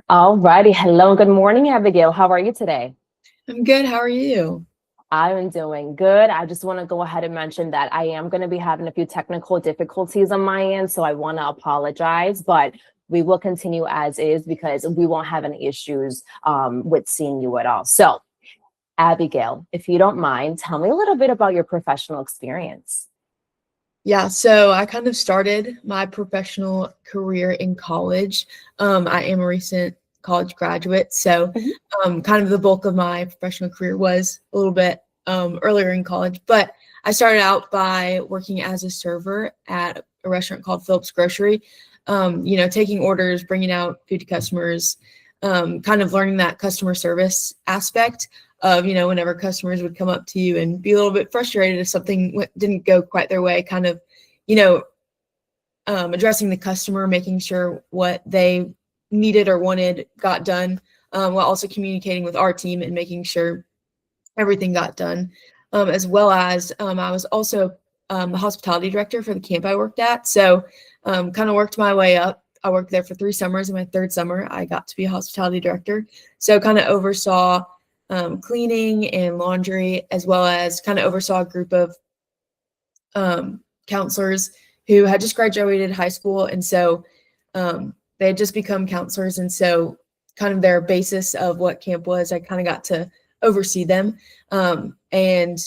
All righty. Hello. Good morning, Abigail. How are you today? I'm good. How are you? I'm doing good. I just want to go ahead and mention that I am going to be having a few technical difficulties on my end, so I want to apologize, but we will continue as is because we won't have any issues with seeing you at all. So, Abigail, if you don't mind, tell me a little bit about your professional experience. Yeah, so I kind of started my professional career in college. I am a recent college graduate, so Mhm. kind of the bulk of my professional career was a little bit earlier in college. But I started out by working as a server at a restaurant called Phillips Grocery. Taking orders, bringing out food to customers, kind of learning that customer service aspect of whenever customers would come up to you and be a little bit frustrated if something didn't go quite their way, kind of you know addressing the customer, making sure what they needed or wanted got done, while also communicating with our team and making sure everything got done, as well as I was also the hospitality director for the camp I worked at. So kind of worked my way up. I worked there for 3 summers. In my third summer, I got to be a hospitality director. So kind of oversaw cleaning and laundry, as well as kind of oversaw a group of counselors who had just graduated high school. And so they had just become counselors. And so, kind of their basis of what camp was, I kind of got to oversee them, and,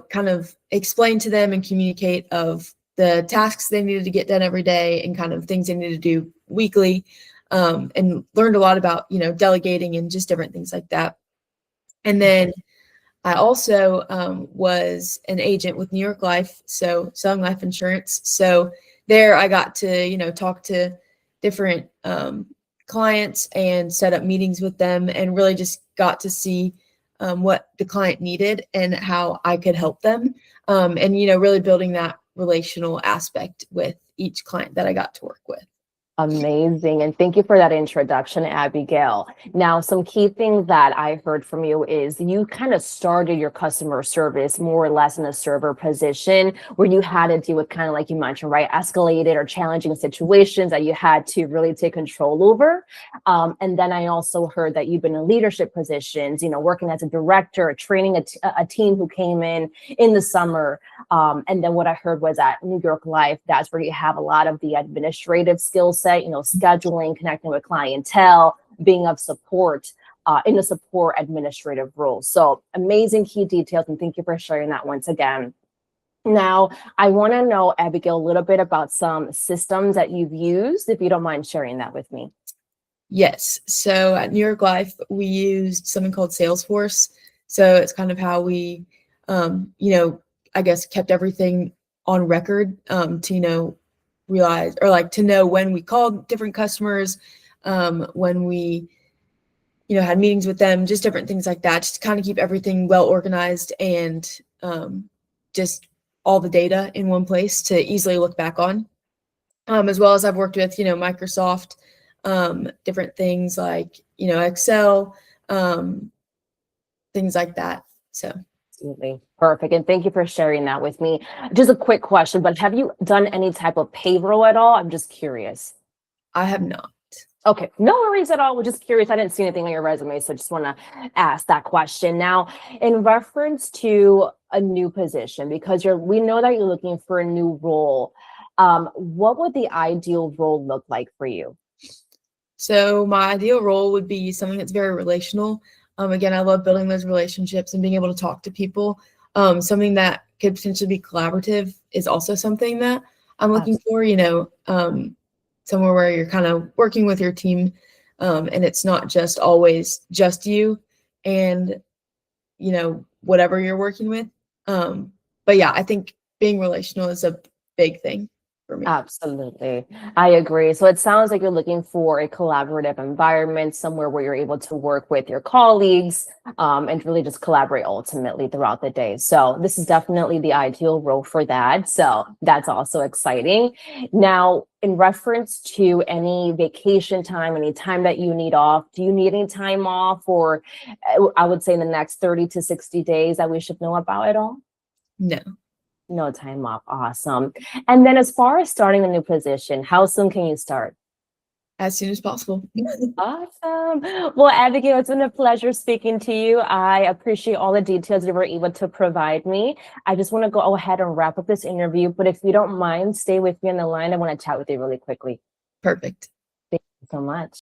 kind of explain to them and communicate of the tasks they needed to get done every day and kind of things they needed to do weekly, and learned a lot about, delegating and just different things like that. And then I also was an agent with New York Life, so selling life insurance. So there I got to, talk to different clients and set up meetings with them and really just got to see what the client needed and how I could help them. And, really building that relational aspect with each client that I got to work with. Amazing. And thank you for that introduction, Abigail. Now, some key things that I heard from you is you kind of started your customer service more or less in a server position where you had to deal with kind of like you mentioned, right? Escalated or challenging situations that you had to really take control over. And then I also heard that you've been in leadership positions, working as a director, training a team who came in the summer. And then what I heard was at New York Life, that's where you have a lot of the administrative skill set, scheduling, connecting with clientele, being of support in a support administrative role. So amazing key details. And thank you for sharing that once again. Now, I want to know, Abigail, a little bit about some systems that you've used, if you don't mind sharing that with me. Yes. So at New York Life, we used something called Salesforce. So it's kind of how we, I guess kept everything on record, to, realize or like to know when we called different customers, when we, had meetings with them, just different things like that, just to kind of keep everything well organized and just all the data in one place to easily look back on. As well as I've worked with, Microsoft, different things like, Excel, things like that. So Absolutely. Perfect. And thank you for sharing that with me. Just a quick question, but have you done any type of payroll at all? I'm just curious. I have not. Okay, no worries at all. We're just curious. I didn't see anything on your resume, so I just want to ask that question. Now, in reference to a new position, because we know that you're looking for a new role, what would the ideal role look like for you? So my ideal role would be something that's very relational. Again, I love building those relationships and being able to talk to people. Something that could potentially be collaborative is also something that I'm looking for, somewhere where you're kind of working with your team, and it's not just always just you and, whatever you're working with. But yeah, I think being relational is a big thing for me. Absolutely. I agree. So it sounds like you're looking for a collaborative environment, somewhere where you're able to work with your colleagues, and really just collaborate ultimately throughout the day. So this is definitely the ideal role for that. So that's also exciting. Now, in reference to any vacation time, any time that you need off, do you need any time off, or I would say in the next 30 to 60 days that we should know about at all? No. No time off. Awesome. And then as far as starting a new position, how soon can you start? as soon as possible. Awesome. Well, Abigail, it's been a pleasure speaking to you. I appreciate all the details you were able to provide me. I just want to go ahead and wrap up this interview, but if you don't mind, stay with me on the line. I want to chat with you really quickly. Perfect. Thank you so much.